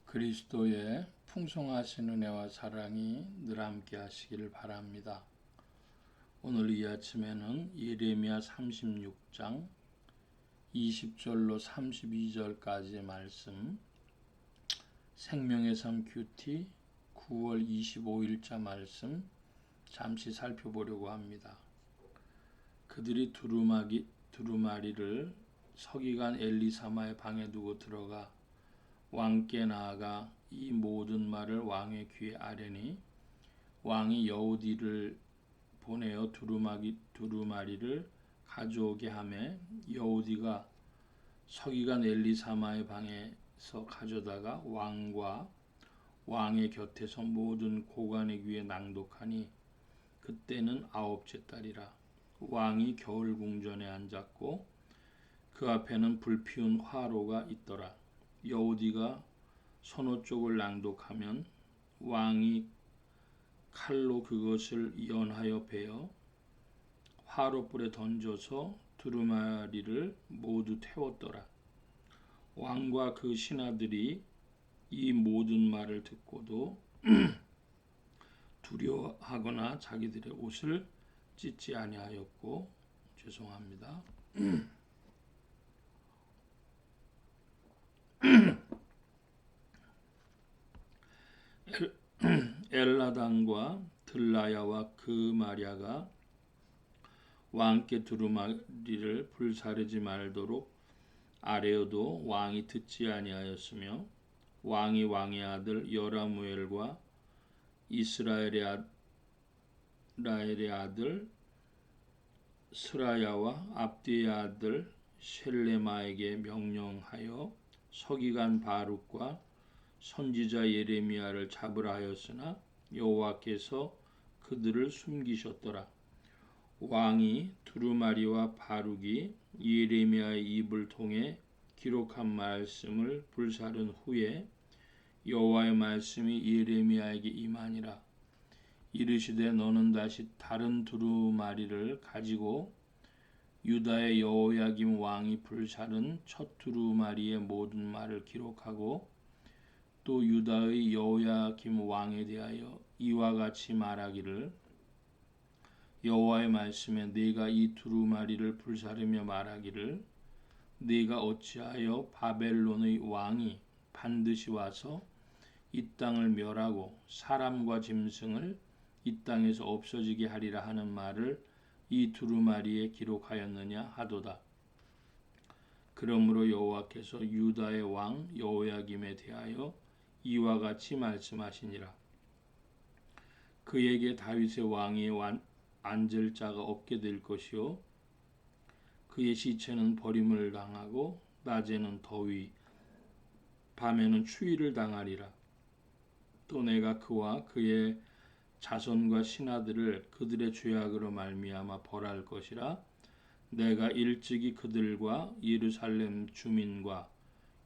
그리스도의 풍성하신 은혜와 사랑이 늘 함께 하시기를 바랍니다. 오늘 이 아침에는 예레미야 36장 20절로 32절까지의 말씀, 생명의 삶 큐티 9월 25일자 말씀 잠시 살펴보려고 합니다. 그들이 두루마리를 서기관 엘리사마의 방에 두고 들어가 왕께 나아가 이 모든 말을 왕의 귀에 아뢰니 왕이 여우디를 보내어 두루마리를 가져오게 하매 여우디가 서기관 엘리사마의 방에서 가져다가 왕과 왕의 곁에서 모든 고관의 귀에 낭독하니 그때는 9째 달이라. 왕이 겨울 궁전에 앉았고 그 앞에는 불피운 화로가 있더라. 여우디가 선호 쪽을 낭독하면 왕이 칼로 그것을 연하여 베어 화로불에 던져서 두루마리를 모두 태웠더라. 왕과 그 신하들이 이 모든 말을 듣고도 두려워하거나 자기들의 옷을 찢지 아니하였고, 죄송합니다. 엘라단과 들라야와 그 마랴가 왕께 두루마리를 불사르지 말도록 아뢰어도 왕이 듣지 아니하였으며 왕이 왕의 아들 여라무엘과 이스라엘의 아들 스라야와 압디의 아들 셀레마에게 명령하여 서기관 바룩과 선지자 예레미야를 잡으라 하였으나 여호와께서 그들을 숨기셨더라. 왕이 두루마리와 바룩이 예레미야의 입을 통해 기록한 말씀을 불사른 후에 여호와의 말씀이 예레미야에게 임하니라. 이르시되 너는 다시 다른 두루마리를 가지고 유다의 여호야김 왕이 불사른 첫 두루마리의 모든 말을 기록하고 또 유다의 여호야김 왕에 대하여 이와 같이 말하기를 여호와의 말씀에 네가 이 두루마리를 불사르며 말하기를 네가 어찌하여 바벨론의 왕이 반드시 와서 이 땅을 멸하고 사람과 짐승을 이 땅에서 없어지게 하리라 하는 말을 이 두루마리에 기록하였느냐 하도다. 그러므로 여호와께서 유다의 왕 여호야김에 대하여 이와 같이 말씀하시니라. 그에게 다윗의 왕이 앉을 자가 없게 될 것이요 그의 시체는 버림을 당하고 낮에는 더위 밤에는 추위를 당하리라. 또 내가 그와 그의 자손과 신하들을 그들의 죄악으로 말미암아 벌할 것이라. 내가 일찍이 그들과 예루살렘 주민과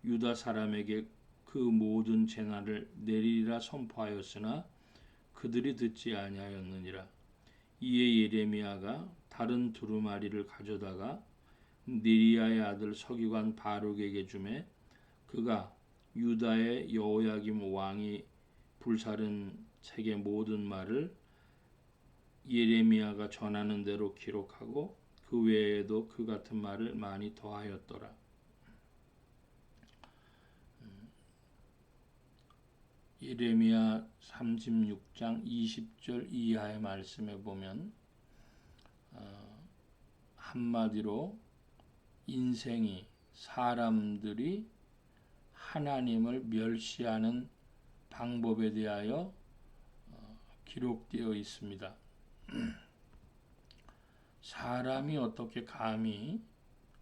유다 사람에게 그 모든 재난을 내리리라 선포하였으나 그들이 듣지 아니하였느니라. 이에 예레미야가 다른 두루마리를 가져다가 니리야의 아들 서기관 바룩에게 주매 그가 유다의 여호야김 왕이 불사른 책의 모든 말을 예레미야가 전하는 대로 기록하고 그 외에도 그 같은 말을 많이 더하였더라. 예레미야 36장 20절 이하의 말씀에 보면 한마디로 인생이 사람들이 하나님을 멸시하는 방법에 대하여 기록되어 있습니다. 사람이 어떻게 감히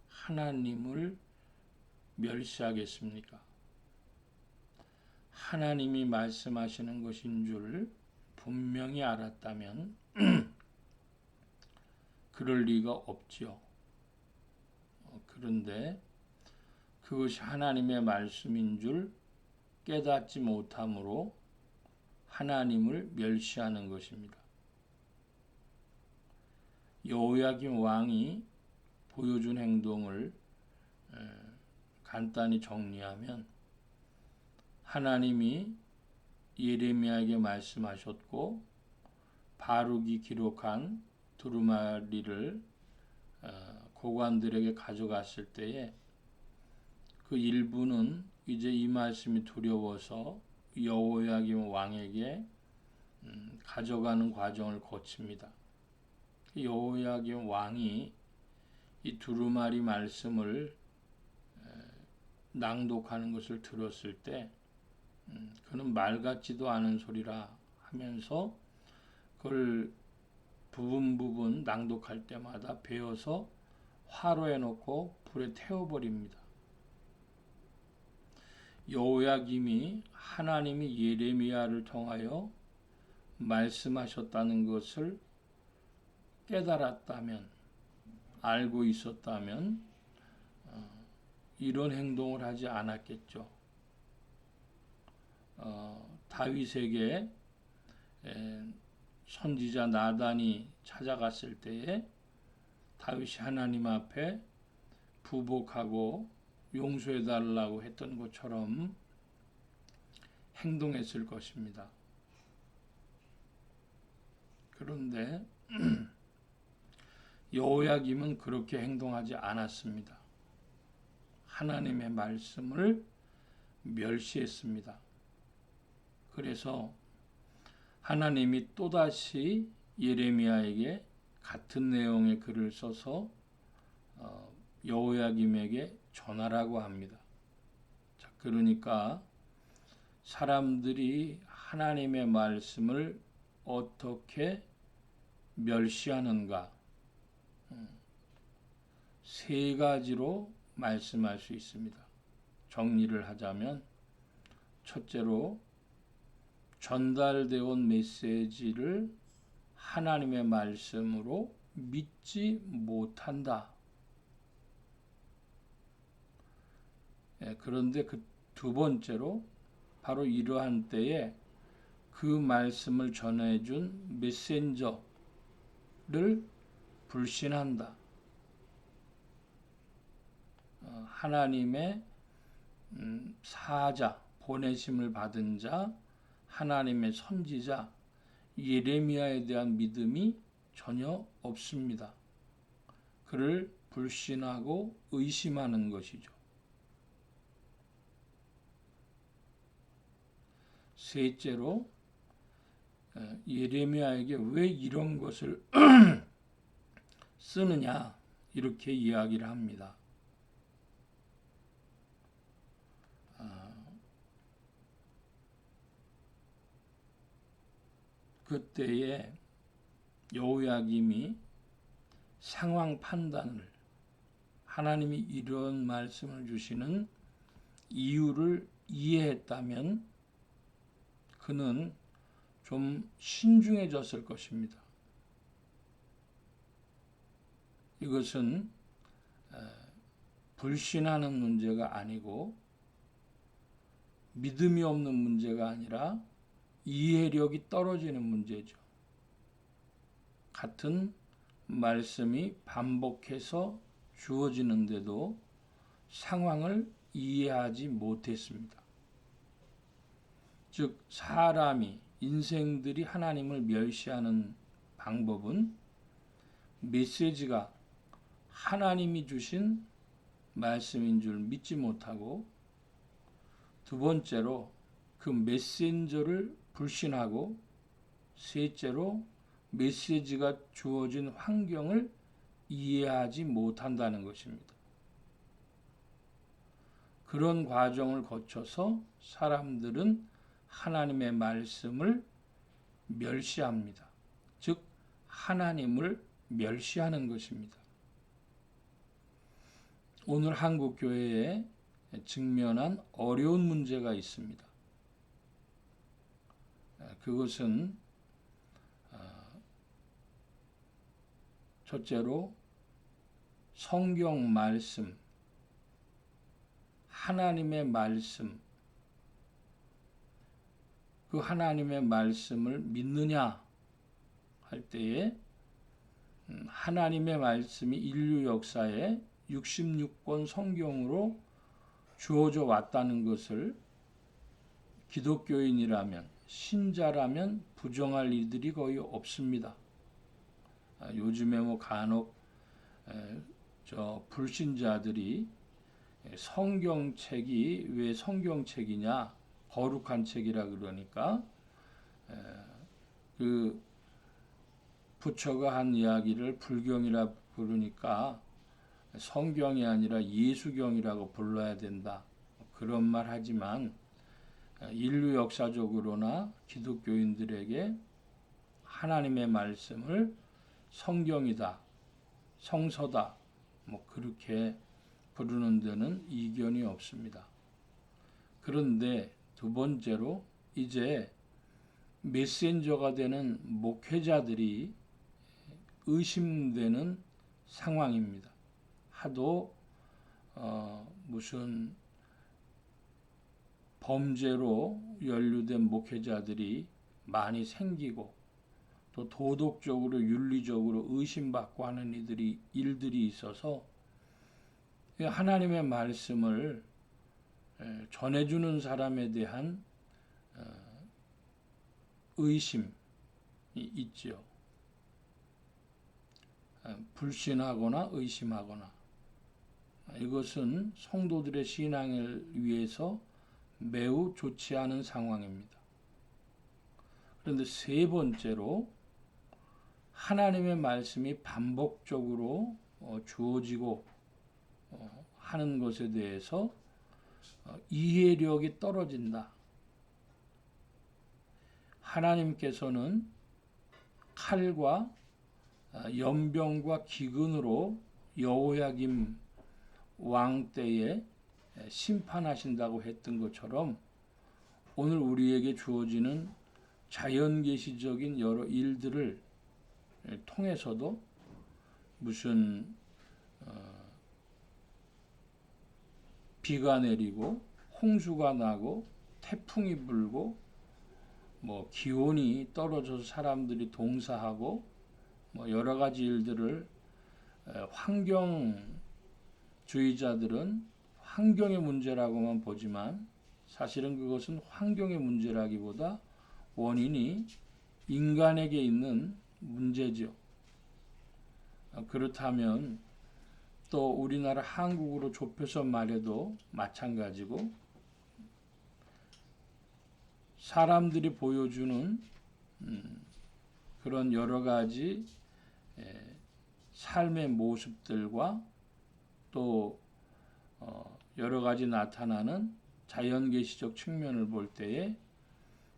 하나님을 멸시하겠습니까? 하나님이 말씀하시는 것인 줄 분명히 알았다면 그럴 리가 없지요. 그런데 그것이 하나님의 말씀인 줄 깨닫지 못함으로 하나님을 멸시하는 것입니다. 여호야김 왕이 보여준 행동을 간단히 정리하면 하나님이 예레미야에게 말씀하셨고 바룩이 기록한 두루마리를 고관들에게 가져갔을 때에 그 일부는 이제 이 말씀이 두려워서 여호야김 왕에게 가져가는 과정을 거칩니다. 여호야김 왕이 이 두루마리 말씀을 낭독하는 것을 들었을 때 그는 말 같지도 않은 소리라 하면서 그걸 부분 낭독할 때마다 베어서 화로에 놓고 불에 태워버립니다. 여호야김이 하나님이 예레미야를 통하여 말씀하셨다는 것을 깨달았다면, 알고 있었다면 이런 행동을 하지 않았겠죠. 다윗에게 선지자 나단이 찾아갔을 때에 다윗이 하나님 앞에 부복하고 용서해달라고 했던 것처럼 행동했을 것입니다. 그런데 여호야김은 그렇게 행동하지 않았습니다. 하나님의 말씀을 멸시했습니다. 그래서 하나님이 또다시 예레미야에게 같은 내용의 글을 써서 여호야김에게 전하라고 합니다. 자, 그러니까 사람들이 하나님의 말씀을 어떻게 멸시하는가, 세 가지로 말씀할 수 있습니다. 정리를 하자면, 첫째로 전달되어 온 메시지를 하나님의 말씀으로 믿지 못한다. 그런데 그 두 번째로 바로 이러한 때에 그 말씀을 전해준 메신저를 불신한다. 하나님의 사자, 보내심을 받은 자, 하나님의 선지자 예레미야에 대한 믿음이 전혀 없습니다. 그를 불신하고 의심하는 것이죠. 셋째로 예레미야에게 왜 이런 것을 쓰느냐 이렇게 이야기를 합니다. 그때에 여호야김이 상황 판단을, 하나님이 이런 말씀을 주시는 이유를 이해했다면 그는 좀 신중해졌을 것입니다. 이것은 불신하는 문제가 아니고 믿음이 없는 문제가 아니라 이해력이 떨어지는 문제죠. 같은 말씀이 반복해서 주어지는데도 상황을 이해하지 못했습니다. 즉 사람이, 인생들이 하나님을 멸시하는 방법은 메시지가 하나님이 주신 말씀인 줄 믿지 못하고, 두 번째로 그 메신저를 불신하고, 셋째로 메시지가 주어진 환경을 이해하지 못한다는 것입니다. 그런 과정을 거쳐서 사람들은 하나님의 말씀을 멸시합니다. 즉 하나님을 멸시하는 것입니다. 오늘 한국 교회에 직면한 어려운 문제가 있습니다. 그것은 첫째로 성경 말씀, 하나님의 말씀, 그 하나님의 말씀을 믿느냐 할 때에 하나님의 말씀이 인류 역사에 66권 성경으로 주어져 왔다는 것을 기독교인이라면, 신자라면 부정할 일들이 거의 없습니다. 요즘에 간혹 불신자들이 성경책이 왜 성경책이냐, 거룩한 책이라 그러니까 그 부처가 한 이야기를 불경이라 부르니까 성경이 아니라 예수경이라고 불러야 된다, 그런 말 하지만 인류 역사적으로나 기독교인들에게 하나님의 말씀을 성경이다, 성서다, 그렇게 부르는 데는 이견이 없습니다. 그런데 두 번째로 이제 메신저가 되는 목회자들이 의심되는 상황입니다. 하도 무슨 범죄로 연루된 목회자들이 많이 생기고 또 도덕적으로 윤리적으로 의심받고 하는 일들이 있어서 하나님의 말씀을 전해주는 사람에 대한 의심이 있죠. 불신하거나 의심하거나, 이것은 성도들의 신앙을 위해서 매우 좋지 않은 상황입니다. 그런데 세 번째로 하나님의 말씀이 반복적으로 주어지고 하는 것에 대해서 이해력이 떨어진다. 하나님께서는 칼과 연병과 기근으로 여호야김 왕 때에 심판하신다고 했던 것처럼 오늘 우리에게 주어지는 자연계시적인 여러 일들을 통해서도 무슨 비가 내리고 홍수가 나고 태풍이 불고 기온이 떨어져서 사람들이 동사하고 여러 가지 일들을 환경주의자들은 환경의 문제라고만 보지만 사실은 그것은 환경의 문제라기보다 원인이 인간에게 있는 문제죠. 그렇다면 또 우리나라 한국으로 좁혀서 말해도 마찬가지고, 사람들이 보여주는 그런 여러 가지 삶의 모습들과 또 여러 가지 나타나는 자연계시적 측면을 볼 때에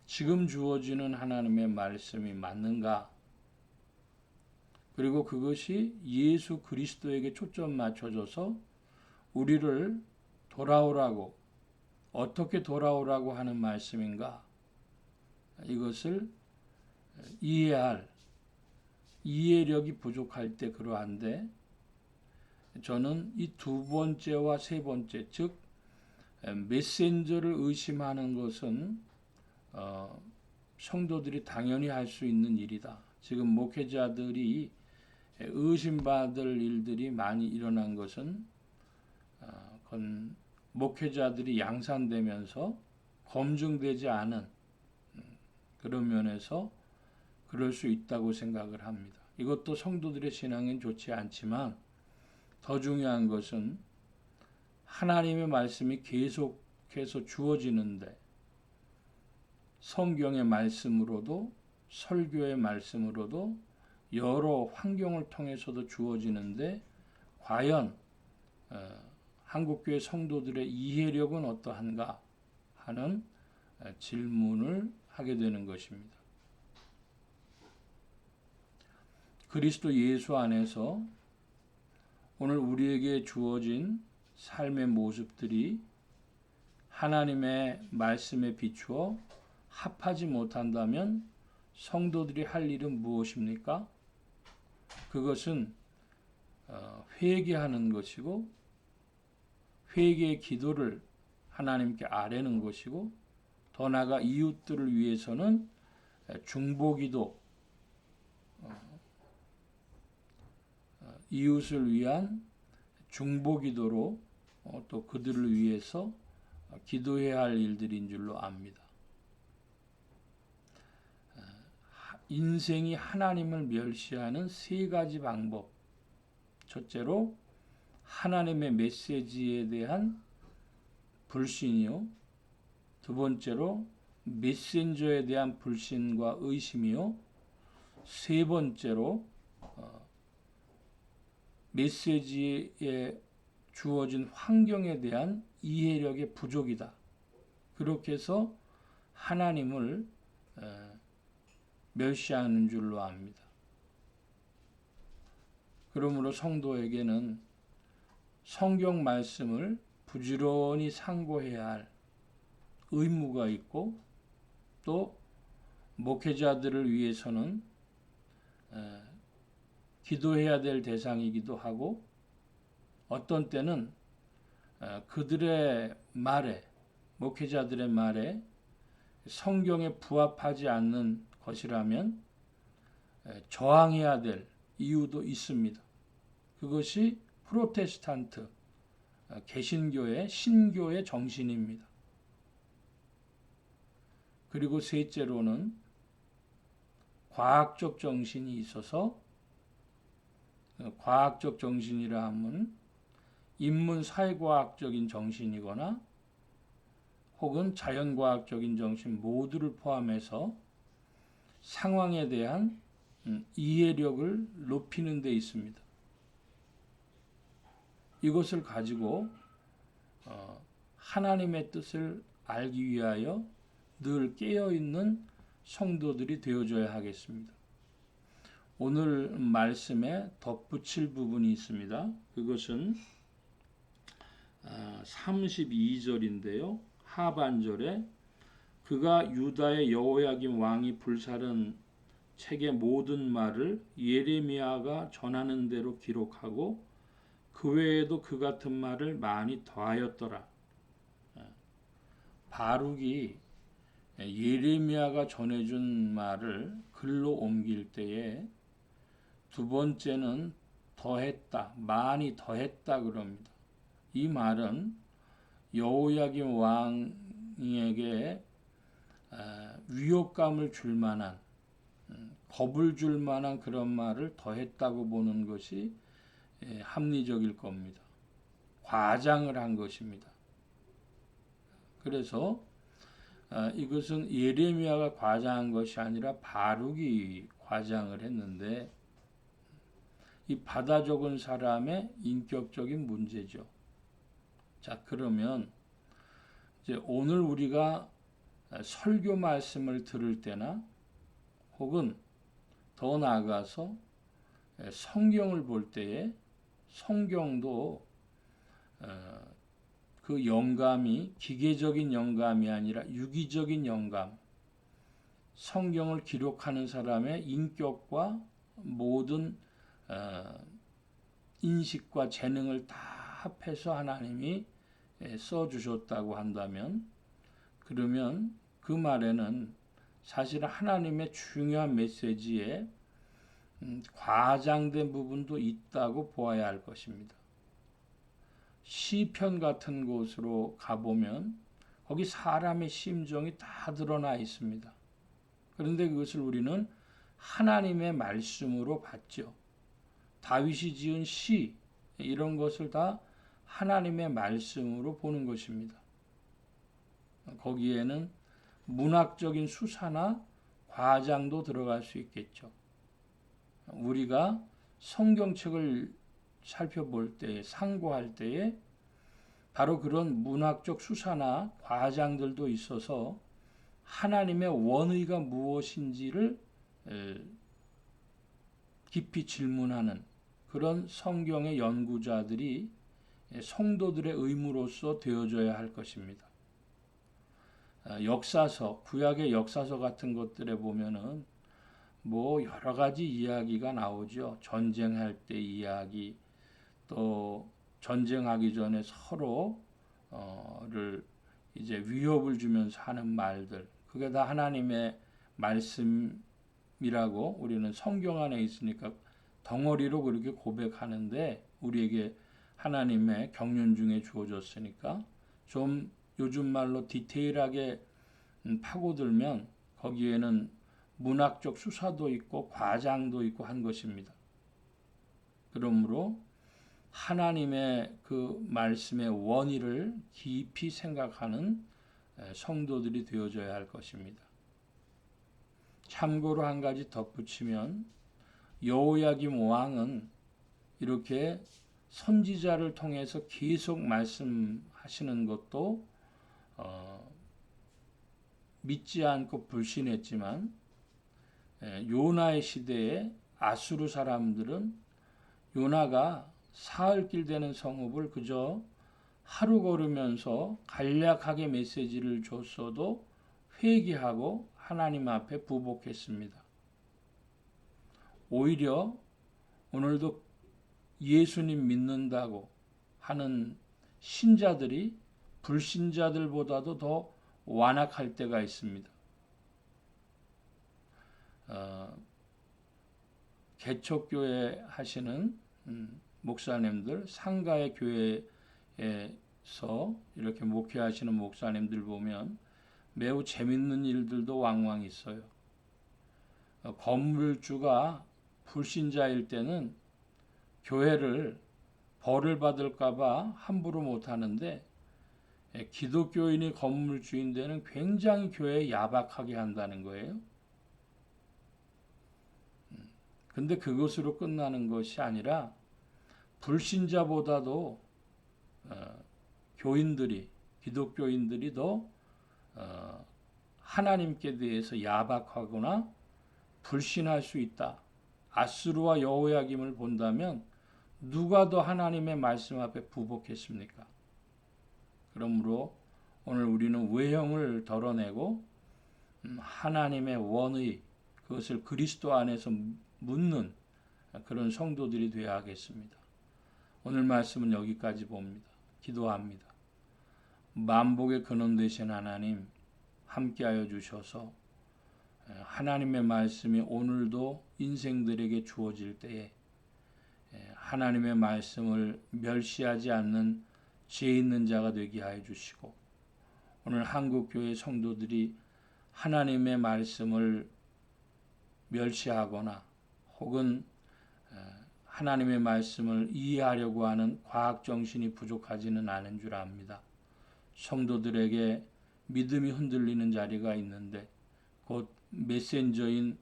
지금 주어지는 하나님의 말씀이 맞는가? 그리고 그것이 예수 그리스도에게 초점 맞춰져서 우리를 돌아오라고, 어떻게 돌아오라고 하는 말씀인가? 이것을 이해할 이해력이 부족할 때 그러한데, 저는 이 두 번째와 세 번째, 즉 메신저를 의심하는 것은 성도들이 당연히 할 수 있는 일이다. 지금 목회자들이 의심받을 일들이 많이 일어난 것은 그건 목회자들이 양산되면서 검증되지 않은 그런 면에서 그럴 수 있다고 생각을 합니다. 이것도 성도들의 신앙엔 좋지 않지만 더 중요한 것은 하나님의 말씀이 계속해서 주어지는데, 성경의 말씀으로도 설교의 말씀으로도 여러 환경을 통해서도 주어지는데 과연 한국교회 성도들의 이해력은 어떠한가 하는 질문을 하게 되는 것입니다. 그리스도 예수 안에서 오늘 우리에게 주어진 삶의 모습들이 하나님의 말씀에 비추어 합하지 못한다면 성도들이 할 일은 무엇입니까? 그것은 회개하는 것이고, 회개의 기도를 하나님께 아뢰는 것이고, 더 나아가 이웃들을 위해서는 중보기도, 이웃을 위한 중보기도로 또 그들을 위해서 기도해야 할 일들인 줄로 압니다. 인생이 하나님을 멸시하는 세 가지 방법. 첫째로 하나님의 메시지에 대한 불신이요. 두 번째로 메신저에 대한 불신과 의심이요. 세 번째로 메시지에 주어진 환경에 대한 이해력의 부족이다. 그렇게 해서 하나님을 멸시하는 줄로 압니다. 그러므로 성도에게는 성경 말씀을 부지런히 상고해야 할 의무가 있고, 또 목회자들을 위해서는 기도해야 될 대상이기도 하고, 어떤 때는 그들의 말에, 목회자들의 말에 성경에 부합하지 않는 것이라면 저항해야 될 이유도 있습니다. 그것이 프로테스탄트, 개신교의 신교의 정신입니다. 그리고 셋째로는 과학적 정신이 있어서, 과학적 정신이라 하면 인문 사회과학적인 정신이거나 혹은 자연과학적인 정신 모두를 포함해서 상황에 대한 이해력을 높이는 데 있습니다. 이것을 가지고 하나님의 뜻을 알기 위하여 늘 깨어있는 성도들이 되어줘야 하겠습니다. 오늘 말씀에 덧붙일 부분이 있습니다. 그것은 32절인데요. 하반절에 그가 유다의 여호야김 왕이 불사른 책의 모든 말을 예레미야가 전하는 대로 기록하고 그 외에도 그 같은 말을 많이 더하였더라. 바룩이 예레미야가 전해준 말을 글로 옮길 때에 두 번째는 더했다, 많이 더했다 그럽니다. 이 말은 여호야김 왕에게 위협감을 줄 만한, 겁을 줄 만한 그런 말을 더했다고 보는 것이 합리적일 겁니다. 과장을 한 것입니다. 그래서 이것은 예레미야가 과장한 것이 아니라 바룩이 과장을 했는데, 이 받아 적은 사람의 인격적인 문제죠. 자, 그러면 이제 오늘 우리가 설교 말씀을 들을 때나 혹은 더 나아가서 성경을 볼 때에 성경도 그 영감이 기계적인 영감이 아니라 유기적인 영감, 성경을 기록하는 사람의 인격과 모든 인식과 재능을 다 합해서 하나님이 써주셨다고 한다면, 그러면 그 말에는 사실 하나님의 중요한 메시지에 과장된 부분도 있다고 보아야 할 것입니다. 시편 같은 곳으로 가보면 거기 사람의 심정이 다 드러나 있습니다. 그런데 그것을 우리는 하나님의 말씀으로 봤죠. 다윗이 지은 시, 이런 것을 다 하나님의 말씀으로 보는 것입니다. 거기에는 문학적인 수사나 과장도 들어갈 수 있겠죠. 우리가 성경책을 살펴볼 때, 상고할 때에 바로 그런 문학적 수사나 과장들도 있어서 하나님의 원의가 무엇인지를 깊이 질문하는 그런 성경의 연구자들이 성도들의 의무로서 되어줘야 할 것입니다. 역사서, 구약의 역사서 같은 것들에 보면은 뭐 여러 가지 이야기가 나오죠. 전쟁할 때 이야기, 또 전쟁하기 전에 서로를 이제 위협을 주면서 하는 말들, 그게 다 하나님의 말씀이라고 우리는 성경 안에 있으니까 덩어리로 그렇게 고백하는데, 우리에게 하나님의 경륜 중에 주어졌으니까 좀 요즘 말로 디테일하게 파고들면 거기에는 문학적 수사도 있고 과장도 있고 한 것입니다. 그러므로 하나님의 그 말씀의 원의를 깊이 생각하는 성도들이 되어져야 할 것입니다. 참고로 한 가지 덧붙이면 여호야김 왕은 이렇게 선지자를 통해서 계속 말씀하시는 것도 믿지 않고 불신했지만 요나의 시대에 아수르 사람들은 요나가 사흘길 되는 성읍을 그저 하루 걸으면서 간략하게 메시지를 줬어도 회개하고 하나님 앞에 부복했습니다. 오히려 오늘도 예수님 믿는다고 하는 신자들이 불신자들보다도 더 완악할 때가 있습니다. 개척교회 하시는 목사님들, 상가의 교회에서 이렇게 목회하시는 목사님들 보면 매우 재밌는 일들도 왕왕 있어요. 건물주가 불신자일 때는 교회를 벌을 받을까봐 함부로 못하는데 기독교인이 건물주인 데는 굉장히 교회에 야박하게 한다는 거예요. 근데 그것으로 끝나는 것이 아니라 불신자보다도 교인들이, 기독교인들이 더 하나님께 대해서 야박하거나 불신할 수 있다. 아수르와 여호야김을 본다면 누가 더 하나님의 말씀 앞에 부복했습니까? 그러므로 오늘 우리는 외형을 덜어내고 하나님의 원의, 그것을 그리스도 안에서 묻는 그런 성도들이 되어야 하겠습니다. 오늘 말씀은 여기까지 봅니다. 기도합니다. 만복의 근원 되신 하나님 함께하여 주셔서 하나님의 말씀이 오늘도 인생들에게 주어질 때에 하나님의 말씀을 멸시하지 않는 죄 있는 자가 되게 하여 주시고, 오늘 한국교회 성도들이 하나님의 말씀을 멸시하거나 혹은 하나님의 말씀을 이해하려고 하는 과학정신이 부족하지는 않은 줄 압니다. 성도들에게 믿음이 흔들리는 자리가 있는데 곧 메신저인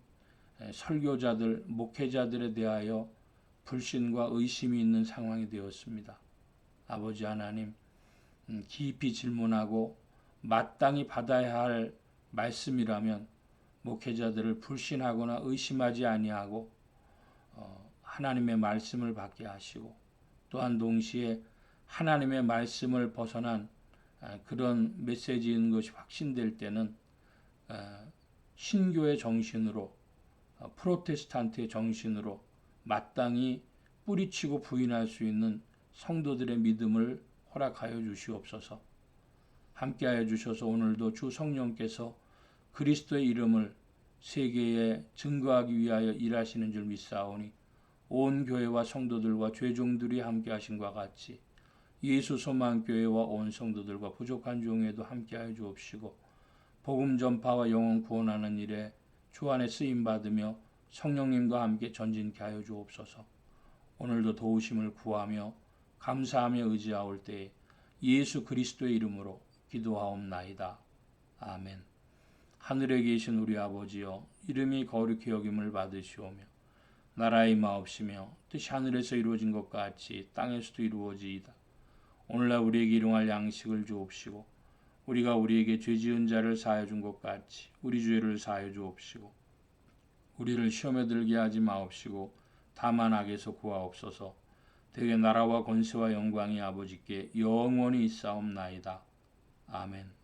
설교자들, 목회자들에 대하여 불신과 의심이 있는 상황이 되었습니다. 아버지 하나님, 깊이 질문하고 마땅히 받아야 할 말씀이라면 목회자들을 불신하거나 의심하지 아니하고 하나님의 말씀을 받게 하시고, 또한 동시에 하나님의 말씀을 벗어난 그런 메시지인 것이 확신될 때는 신교의 정신으로, 프로테스탄트의 정신으로 마땅히 뿌리치고 부인할 수 있는 성도들의 믿음을 허락하여 주시옵소서. 함께하여 주셔서 오늘도 주 성령께서 그리스도의 이름을 세계에 증거하기 위하여 일하시는 줄 믿사오니 온 교회와 성도들과 죄종들이 함께하신과 같이 예수 소망교회와 온 성도들과 부족한 종에도 함께하여 주옵시고, 복음 전파와 영혼 구원하는 일에 주 안에 쓰임받으며 성령님과 함께 전진케 하여 주옵소서. 오늘도 도우심을 구하며 감사하며 의지하올 때에 예수 그리스도의 이름으로 기도하옵나이다. 아멘. 하늘에 계신 우리 아버지여, 이름이 거룩히 여김을 받으시오며 나라의 마옵시며 뜻이 하늘에서 이루어진 것 같이 땅에서도 이루어지이다. 오늘날 우리에게 일용할 양식을 주옵시고, 우리가 우리에게 죄 지은 자를 사하여 준 것 같이 우리 죄를 사하여 주옵시고, 우리를 시험에 들게 하지 마옵시고 다만 악에서 구하옵소서. 대개 나라와 권세와 영광이 아버지께 영원히 있사옵나이다. 아멘.